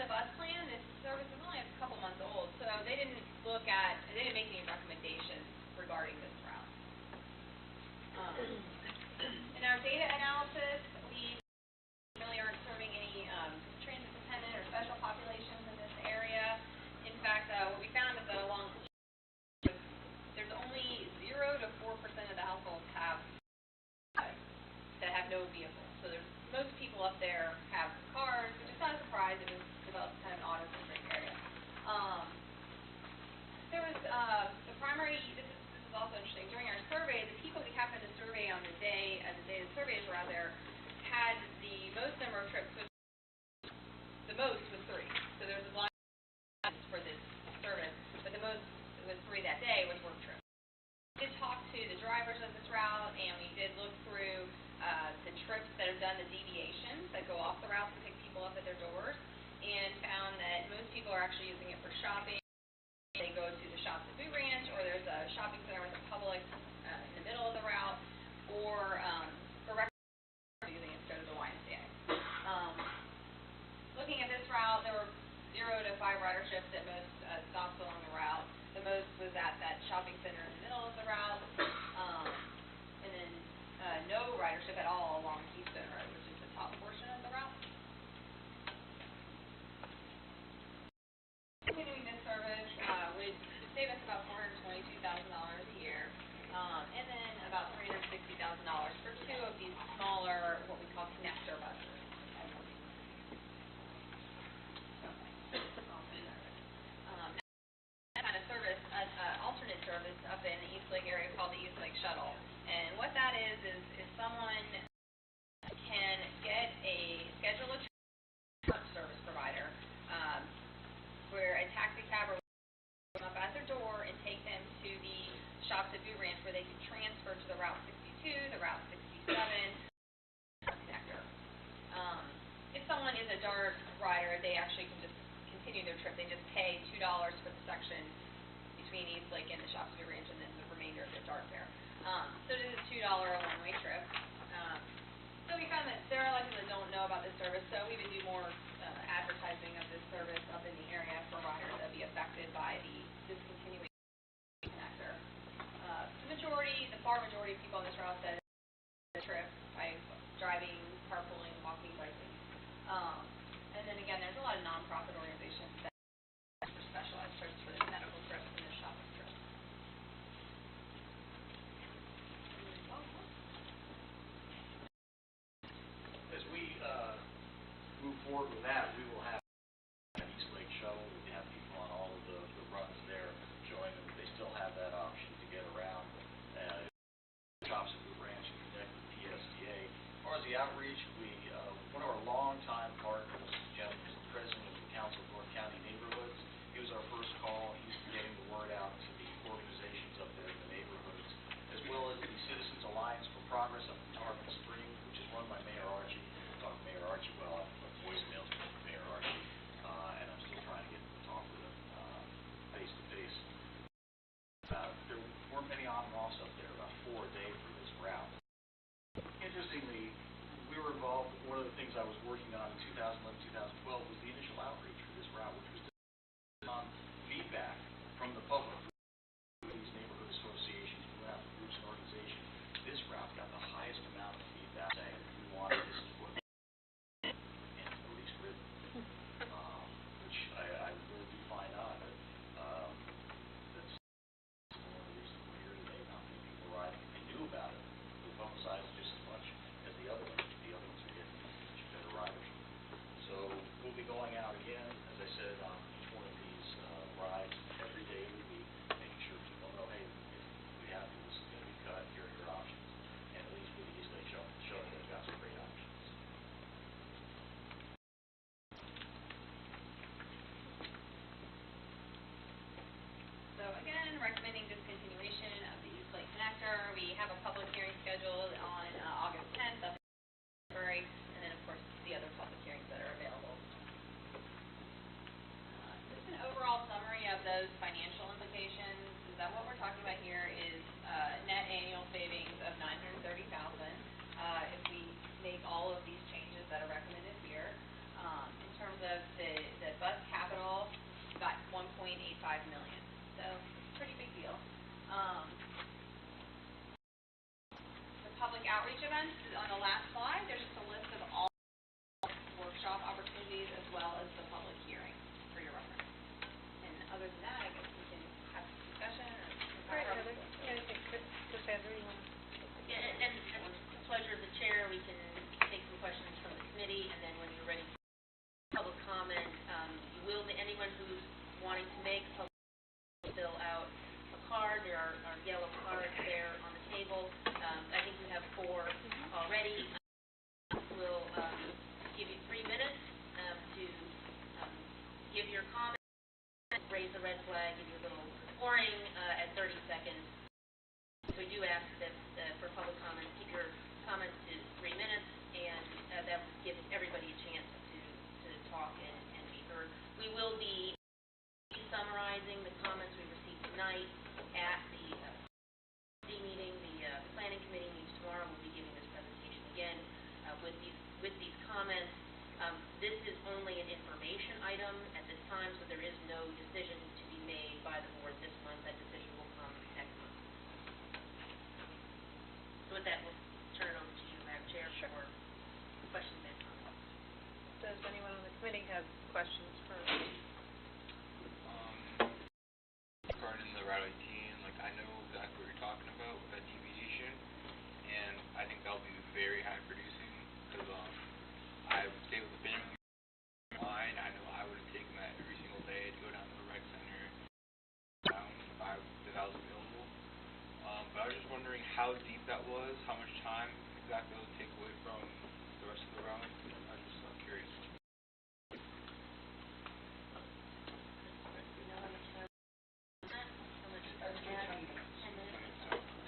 Speaker 5: the bus plan, this service is only a couple months old, so they didn't make any recommendations regarding this route. In our data analysis, we really aren't serving any transit-dependent or special populations in this area. In fact, what we found is that there's only 0 to 4% of the households that have no vehicle. So most people up there have cars, which is not a surprise. It was developed kind of an auto-centric area. There was the primary. This is also interesting. During our survey, the people we happened to survey on the day the surveys were out there had the most number of trips. The most was 3. So there's a lot for this service, but the most was 3 that day was work trips. We did talk to the drivers of this route, and we did look through the trips that have done the deviations that go off the route to pick people up at their doors, and found that most people are actually using it for shopping. They go to the Shops at Boot Ranch, or there's a shopping center with a Publix in the middle of the route, or for recreation, using it to go to the YMCA. Looking at this route, there were 0 to 5 riderships at most stops along the route. The most was at that shopping center in the middle of the route, and then no ridership at all along Keystone Road, which is the top portion of the route. Continuing this service would save us about $422,000 a year, and then about $360,000 for 2 of these smaller, what we call connector buses. Alternate service up in the East Lake area called the East Lake Shuttle. And what that is someone can schedule a truck service provider where a taxi cab will come up at their door and take them to the Shops at Boot Ranch, where they can transfer to the Route 62, the Route 67 connector. If someone is a DART rider, they actually can just continue their trip. They just pay $2 for the section between East Lake and the Shops at Boot Ranch, and then the remainder of the DART fare. So it is a $2 one-way trip. So we found that there are a lot of people that don't know about this service, so we would do more advertising of this service up in the area for riders that would be affected by the discontinuation connector. The far majority of people on this route said the trip by driving, carpooling, walking, biking. And then again, there's a lot of nonprofit organizations that for specialized trips for the medical trips and the shopping trips.
Speaker 6: As we move forward with that, we will have an East Lake Shuttle. We have people on all of the runs there showing them they still have that option to get around. Shops at Boot Ranch and connect with PSTA. As far as the outreach, one of our longtime partners, Jim, is the president of the Council of North County Neighborhoods. He was our first call. He's getting the word out to the organizations up there in the neighborhoods, as well as the Citizens Alliance for Progress up in Tarpon Springs, which is run by Mayor Archie. I talked to Mayor Archie, well, I've got voicemails from Mayor Archie, and I'm still trying to get to talk with him face to face. There weren't many on and offs up there, about 4 a day for this route. Interestingly, we were involved. One of the things I was working on in 2011, 2012 was the initial outreach for this route, which was feedback from the public, these neighborhood associations, who went out to groups and organizations. This route got the highest amount of feedback saying we wanted this is what and nobody's ridden, which I really do find odd. That's one of the reasons we're here today. Not many people riding. They knew about it. We publicized just as much as the other ones. The other ones are getting much better riders. So we'll be going out again, as I said, on each one of these rides every day of the week, making sure people know, hey, if we have this is going to be cut, here are your options. And at least with the East Lake Shuttle, they've got some great options.
Speaker 5: So again, recommending discontinuation of the East Lake Connector. We have a public hearing scheduled on August 10th of February, and then of course the other public hearings that are available. Just an overall summary of those financial implications is that what we're talking about here is net annual savings of $930,000 if we make all of these changes that are recommended here. In terms of the million. So, pretty big deal. The public outreach events is on the last slide. There's just a list of all workshop opportunities as well as the public hearing for your reference. And other than that, I guess we can have some discussion or.
Speaker 2: All right, Heather. Yeah, I think, Cassandra, you want to?
Speaker 1: Yeah, and the pleasure of the chair, we can take some questions from the committee, and then when you're ready for public comment, you will, anyone who's wanting to make public, fill out a card. There are yellow cards there on the table. I think you have 4 already. We'll give you 3 minutes to give your comment, raise the red flag, give you a little warning at 30 seconds. We do ask that for public comments, keep your comments to 3 minutes, and that gives everybody a chance to talk and be heard. We will be summarizing the comments we received tonight at the meeting. The planning committee meets tomorrow. We'll be giving this presentation again with these comments. This is only an information item at this time, so there is no decision to be made by the board this month. That decision will come next month. So with that, we'll turn it over to you, Madam Chair, for questions and comments.
Speaker 2: Does anyone on the committee have questions for?
Speaker 9: Regarding the Route 18, like I know exactly what you're talking about with that deviation, and I think that'll be very high producing because I would stay with the Benjamin line. I know I would have taken that every single day to go down to the rec center if I was available. But I was just wondering how deep that was, how much time exactly it would take away from the rest of the route. I was just curious.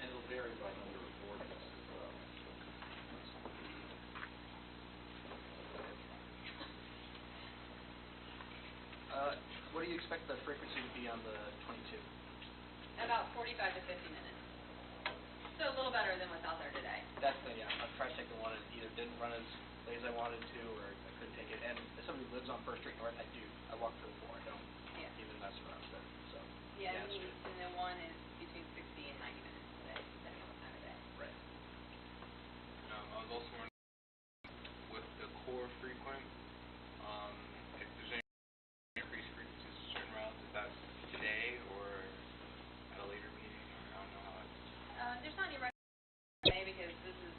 Speaker 3: It'll vary by number of ordinances as well. What do you expect the frequency to be on the 22?
Speaker 5: About 45 to 50 minutes. So a little better than what's out there today.
Speaker 3: That's the, yeah, I've tried to take the one and either didn't run as late as I wanted to, or I couldn't take it. And as somebody who lives on First Street North, I walk through before, I don't
Speaker 5: Yeah.
Speaker 3: even mess around with it, so.
Speaker 5: Yeah,
Speaker 3: it's good.
Speaker 5: and then one is between 60 and 90 minutes today, depending on what time of day.
Speaker 3: Right.
Speaker 9: I was also wondering with the core frequent, if there's any increased frequencies to certain routes, if that's today or at a later meeting, or I don't know how it's.
Speaker 5: There's not any today because this is,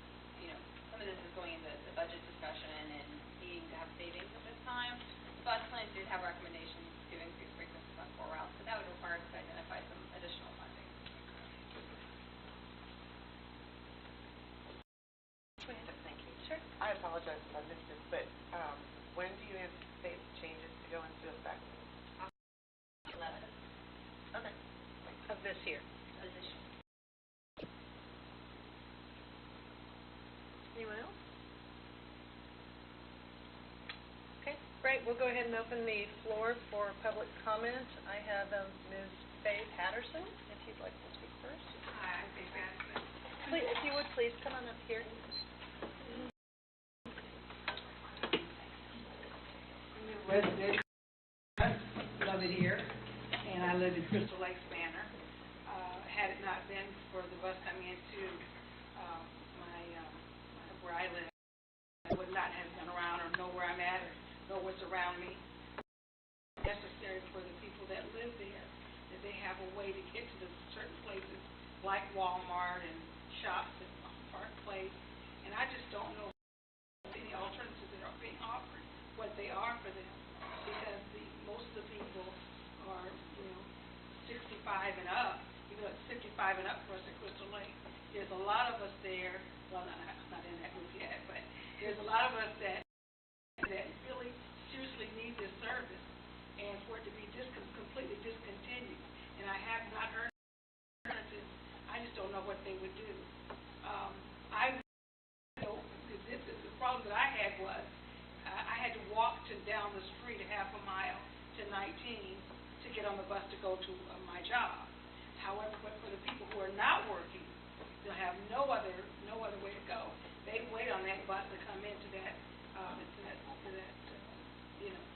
Speaker 5: some of this is going into the budget discussion and needing to have savings at this time. Bus plans did have recommendations to increase frequencies on core routes, but that would require us to identify some additional funding.
Speaker 2: Thank you.
Speaker 10: Sure. I apologize if I missed this, but when do you anticipate changes to go into effect?
Speaker 1: 11
Speaker 10: Okay.
Speaker 2: Of this year.
Speaker 1: position.
Speaker 2: Anyone else? Okay, great. We'll go ahead and open the floor for public comment. I have Ms. Faye Patterson, if you'd like to speak first.
Speaker 8: Hi, I'm Faye Patterson.
Speaker 2: Please, if you would please come on up here.
Speaker 8: Resident, love it here, and I live in Crystal Lakes Manor. Had it not been for the bus coming into where I live, I would not have been around or know where I'm at or know what's around me. It's necessary for the people that live there that they have a way to get to the certain places like Walmart and shops and Park Place, and I just don't know any alternatives that are being offered, what they are for them, because most of the people are, 65 and up, even though it's 55 and up for us at Crystal Lake. There's a lot of us there, well, I'm not in that group yet, but there's a lot of us that really seriously need this service, and for it to be completely discontinued, and I have not heard alternatives. I just don't know what they would do. The problem that I had was I had to walk down the street a half a mile to 19 to get on the bus to go to my job. However, but for the people who are not working, they'll have no other way to go. They wait on that bus to come into that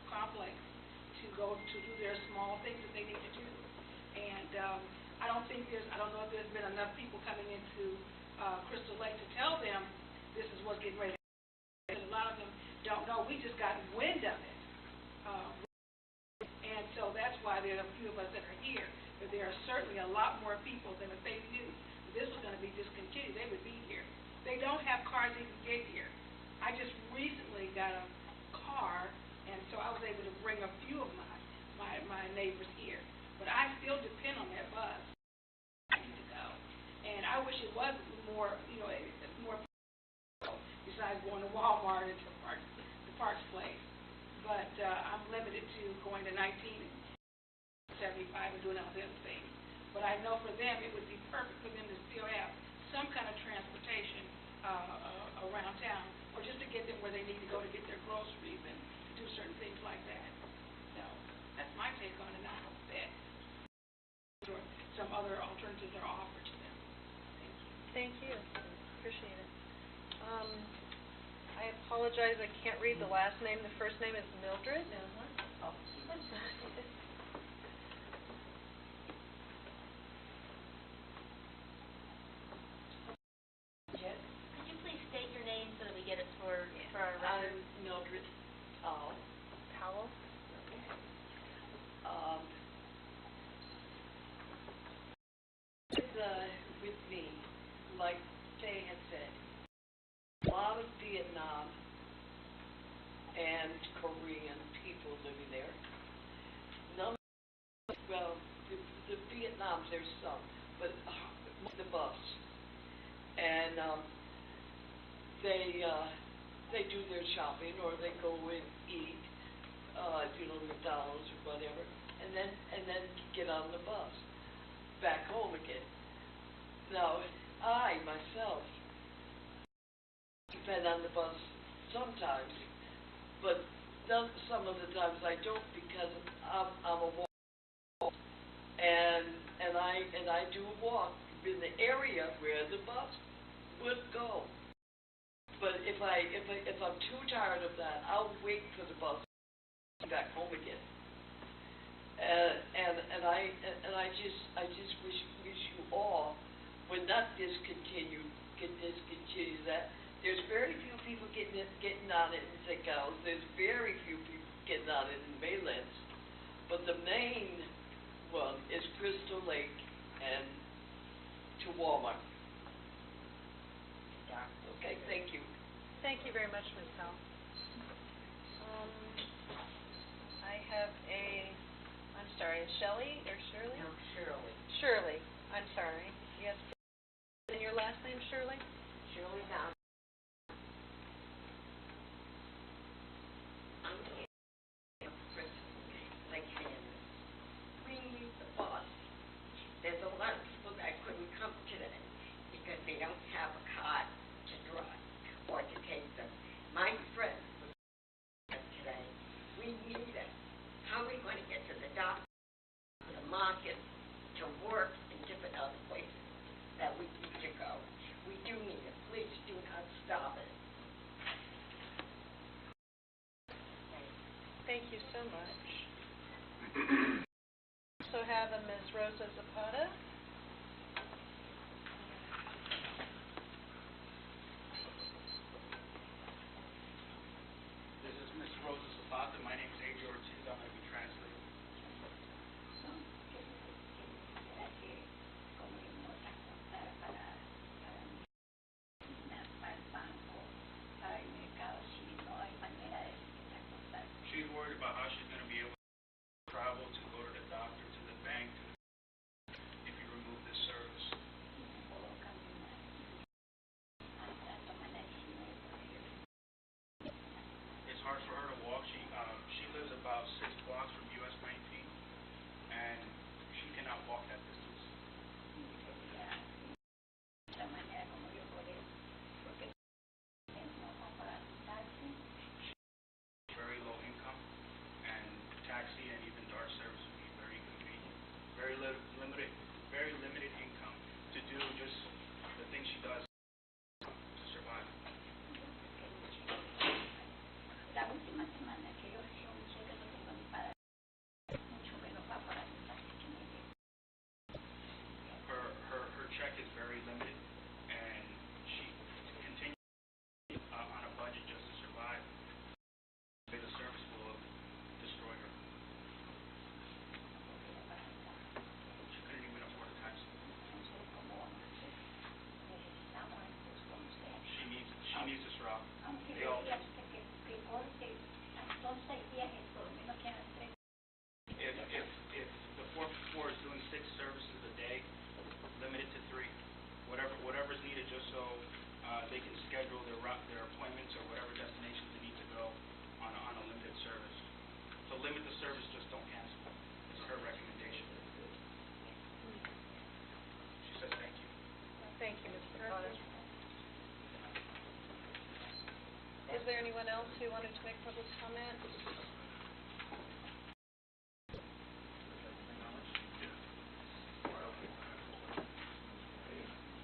Speaker 8: complex to go to do their small things that they need to do. And I don't know if there's been enough people coming into Crystal Lake to tell them this is what's getting ready to happen. A lot of them don't know. We just got wind of it. And so that's why there are a few of us that are here. But there are certainly a lot more people than if they knew that this was going to be discontinued, they would be here. They don't have cars that can get here. I just recently got a car, and so I was able to bring a few of my neighbors here. But I still depend on that bus to go. And I wish it was more, more besides going to Walmart and to the Parks Place. But I'm limited to going to 19 and 75 and doing all the other things. But I know for them, it would be perfect for them to still have some kind of transportation around town, or just to get them where they need to go to get their groceries and do certain things like that. So that's my take on it, and I hope that some other alternatives are offered to them.
Speaker 2: Thank you. Appreciate it. I apologize, I can't read the last name. The first name is Mildred.
Speaker 1: Could you please state your name so that we get it for our record?
Speaker 11: I'm Mildred Powell.
Speaker 2: Powell.
Speaker 11: With me, like Jay had said, a lot of Vietnam and Korean people living there. The Vietnams, there's some, but the bus. And they do their shopping, or they go and eat, McDonald's or whatever, and then get on the bus back home again. Now, I myself depend on the bus sometimes, but some of the times I don't, because I'm a walk, and I do a walk in the area where the bus would go. But if I'm too tired of that, I'll wait for the bus to come back home again. And I just wish you all would not discontinue that. There's very few people getting on it in St. There's very few people getting on it in Maylands. But the main one is Crystal Lake and to Walmart. Yeah. Okay, thank you.
Speaker 2: Thank you very much, Ms. Powell. I have Shelley or Shirley?
Speaker 11: No, Shirley.
Speaker 2: Shirley, I'm sorry. Yes. And your last name, Shirley?
Speaker 11: Shirley now. We need the bus. There's a lot of people that couldn't come today because they don't have a car to drive or to take them. My friend was today. We need it. How are we going to get to the doctor, to the market, to work in different other places that we need to go? We do need it. Please do not stop it.
Speaker 2: Thank you so much. Also have a Ms. Rosa Zapata.
Speaker 6: This is Ms. Rosa Zapata. My name is A.J. Ortiz. I'm going to be translating. She's worried about how she's going to be able to travel to go to the doctor, to the bank, if you
Speaker 2: there anyone else who wanted to make public comment?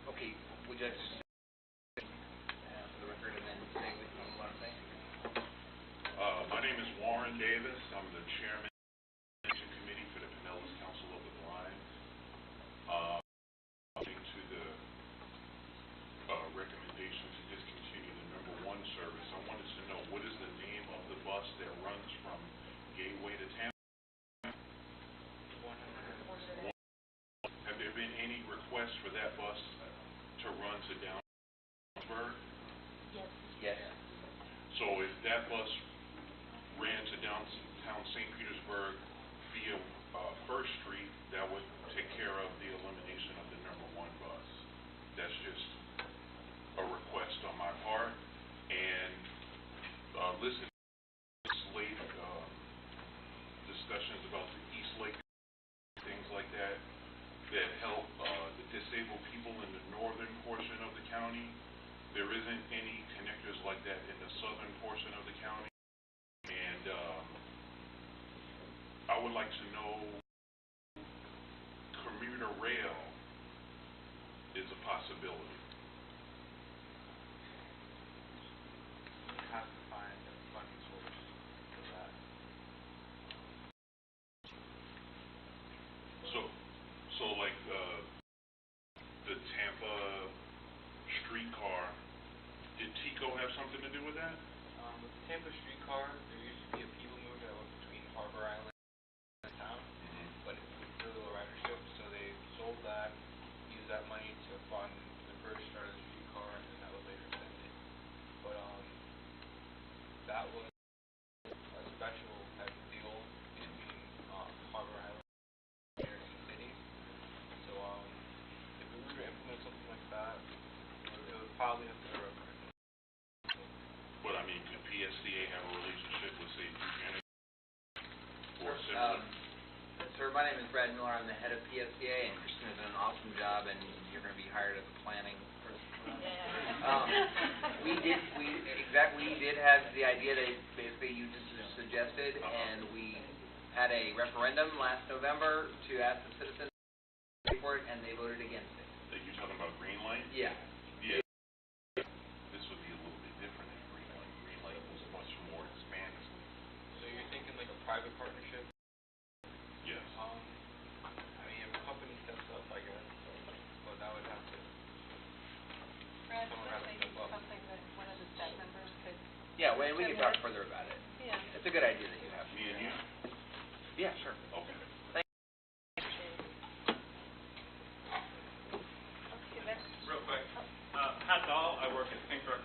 Speaker 3: Okay, would you like to just for the record and then say what you want to say?
Speaker 12: My name is Warren Davis. I'm the chairman of the Extension Committee for the Pinellas Council of the Blind. To the recommendation to discontinue the number 1 service, I wanted to know what is the name of the bus that runs from Gateway to Tampa? Have there been any requests for that bus to run to Downsburg?
Speaker 1: Yes.
Speaker 3: Yes.
Speaker 12: So if that bus ran to downtown St. Petersburg via First Street, that would take care of the elimination of the number 1 bus. That's just a request on my part. And listening to Lake discussions about the East Lake, things like that, that help the disabled people in the northern portion of the county. There isn't any connectors like that in the southern portion of the county. And I would like to know, commuter rail is a possibility.
Speaker 9: We have to find a funding source for that.
Speaker 12: So like the Tampa streetcar, did TICO have something to do with that?
Speaker 9: With the Tampa streetcar, there used to be a people mover that went between Harbor Island and town, but it was really low ridership, so they sold that, used that money to fund the first start of the streetcar, and then that was later extended. But that was a special type of deal between Harbor Island and New York City. So if we were to implement something like that, it would probably have to be a
Speaker 12: But I mean, could PSDA have a relationship with, say, Buchanan or similar?
Speaker 3: Sir, my name is Brad Miller. I'm the head of PSDA, and Christina's done an awesome job, and you're going to be hired as a planning person. We did have the idea that basically you just suggested, and we had a referendum last November to ask the citizens to pay for it, and they voted against it.
Speaker 12: That you're talking about Green Light?
Speaker 3: Yeah.
Speaker 12: Yeah. This would be a little bit different than Green Light. Green Light was much more expansive.
Speaker 9: So you're thinking like a private partnership?
Speaker 12: Yes.
Speaker 9: I mean, if a company steps up, I guess, but that would have to,
Speaker 2: Brad,
Speaker 9: someone
Speaker 2: that
Speaker 9: would have
Speaker 2: may
Speaker 9: to
Speaker 2: be
Speaker 9: step up.
Speaker 2: something that one of the staff members could,
Speaker 3: Yeah, well, we can talk further about it.
Speaker 2: yeah.
Speaker 3: It's a good idea that you have.
Speaker 12: Me and you?
Speaker 3: Yeah, sure.
Speaker 12: Okay.
Speaker 2: Okay, next.
Speaker 13: Real quick, Pat Dahl, I work at St. Direct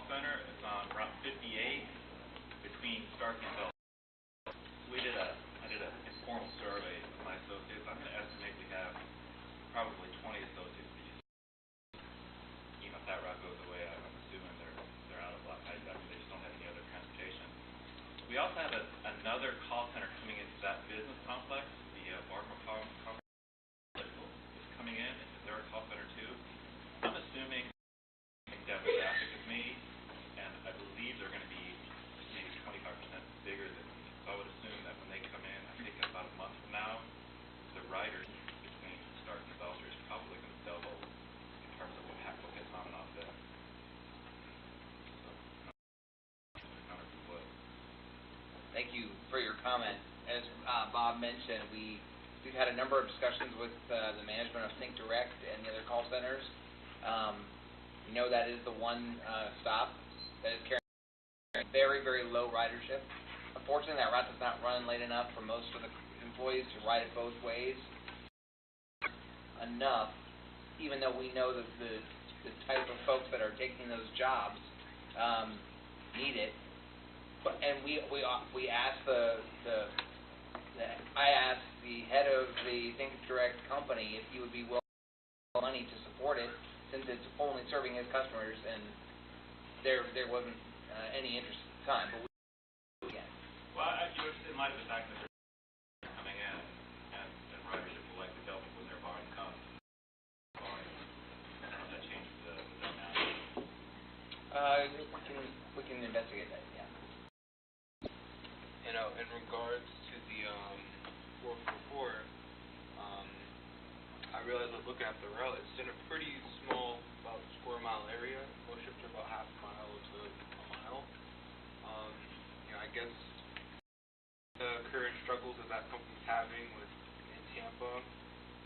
Speaker 13: Center. It's on Route 58 between Stark and Bell. I did an informal survey of my associates. I'm going to estimate we have probably 20 associates. Even if that route goes away, I'm assuming they're out of luck. I mean, they just don't have any other transportation. We also have another call center coming into that business complex. The Barker is coming in. They're a call center too. I'm assuming the demographic is me, and I believe they're going to be maybe 25% bigger than me. So I would assume that when they come in, I think about a month from now, the riders between Stark and Belcher is probably going to double in terms of what gets on and off them.
Speaker 3: Thank you for your comment. As Bob mentioned, we've had a number of discussions with the management of Think Direct and the other call centers. You know that is the one stop that is carrying very, very low ridership. Unfortunately, that route does not run late enough for most of the employees to ride it both ways enough, even though we know that the type of folks that are taking those jobs need it. And we asked I asked the head of the Think Direct company if he would be willing to pay money to support it, since it's only serving his customers, and there wasn't any interest at the time. But
Speaker 13: Well, in light of the fact that they're coming in and ridership will likely double when their volume comes, I don't know if that changes the dynamic.
Speaker 3: We can investigate that, yeah.
Speaker 9: You know, in regards to the 444, I realized that looking at the route, it's in a pretty small, about square mile area. Most trips are about half a mile to a mile. You know, I guess the current struggles that that company's having in Tampa,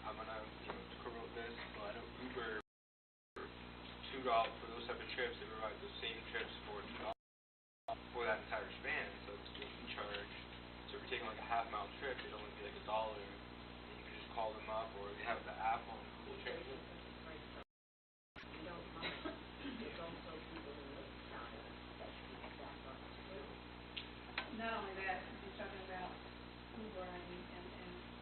Speaker 9: I'm gonna, you know, correlate this. So I know Uber, $2 for those type of trips, they provide the same trips for $2 for that entire span. So it's just in charge. So if you're taking like a half-mile trip, it'd only be like $1. And you can just call them up, or they have the app on Google Translate.
Speaker 8: Not only that, you're talking about Uber and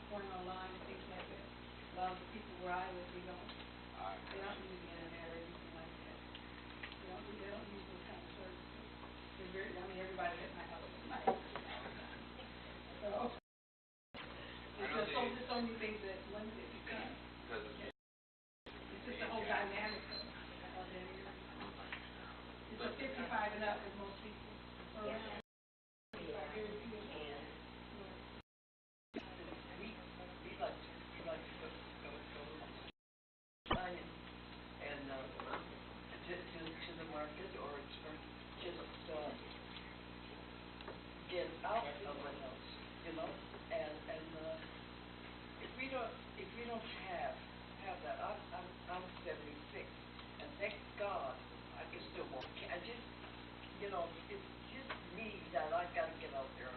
Speaker 8: going online and things like that. A lot of the people where I live, they don't use the internet or anything like that. They don't use those kind of services. They're very, everybody at my house is nice. So, it's so many things that limited because it's just the whole dynamic of it. It's a 55 and up with most people. Around.
Speaker 11: To the market or just get out of the house, you know, and if we don't have that, I'm 76, and thank God I can still walk. I just, you know, it's just me that I gotta get out there.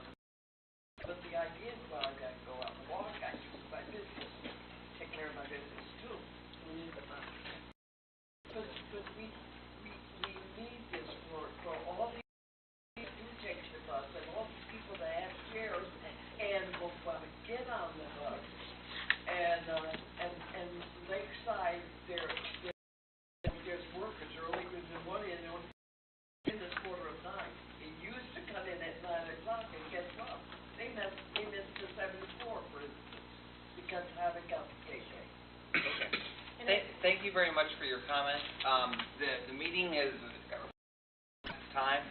Speaker 11: But the idea is that I gotta go out and walk. I do my business, take care of my business too. But we need this for all these who take the bus and all these people that have chairs and will want to get on the bus. And Lakeside, there's workers earlier in the morning and in this 8:45. It used to come in at 9 o'clock, and guess what? They missed the 74, for instance, because I haven't got the KK.
Speaker 3: Okay. Thank you very much for your comment. The meeting is time.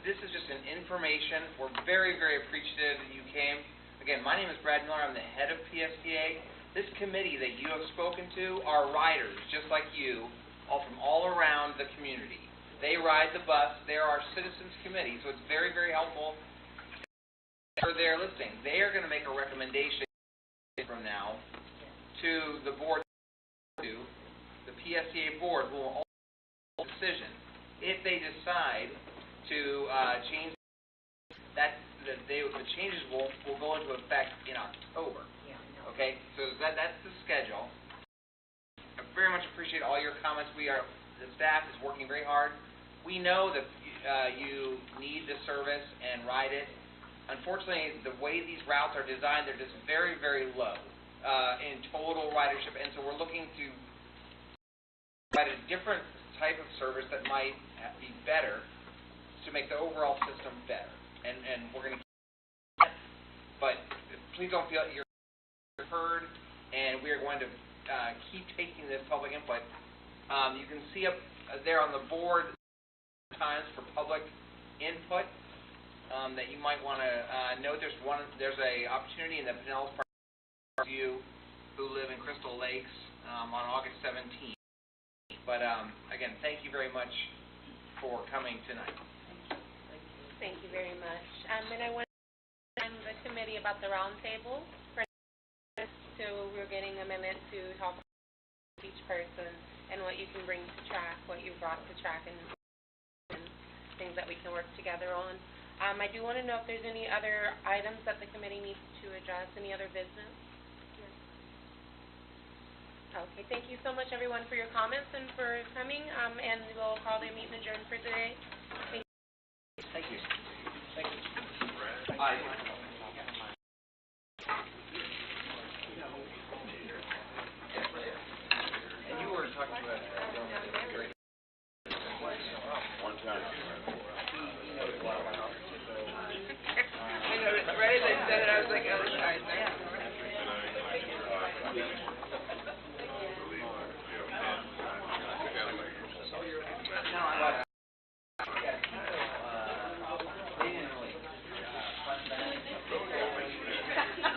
Speaker 3: This is just an information. We're very, very appreciative that you came. Again, my name is Brad Miller. I'm the head of PSTA. This committee that you have spoken to are riders, just like you, all from all around the community. They ride the bus. They're our citizens committee, so it's very, very helpful for their listening. They are going to make a recommendation from now to the board, the PSTA board will make a decision. If they decide to change that, the changes will go into effect in October. Okay, so that's the schedule. I very much appreciate all your comments. The staff is working very hard. We know that you need the service and ride it. Unfortunately, the way these routes are designed, they're just very, very low in total ridership, and so we're looking to provide a different type of service that might be better to make the overall system better. And we're going to keep that, but please don't feel that you're heard, and we are going to keep taking this public input. You can see up there on the board times for public input that you might want to note. There's a opportunity in the Pinellas Park you who live in Crystal Lakes on August 17th. But again, thank you very much for coming tonight.
Speaker 14: Thank you very much. And I want to remind the committee about the roundtable. So we're getting amendment to talk with each person and what you can bring to track, what you brought to track, and things that we can work together on. I do want to know if there's any other items that the committee needs to address, any other business? Okay, thank you so much, everyone, for your comments and for coming, and we'll call the meeting adjourned for today. Thank you.
Speaker 3: Thank you. Thank you. Aye.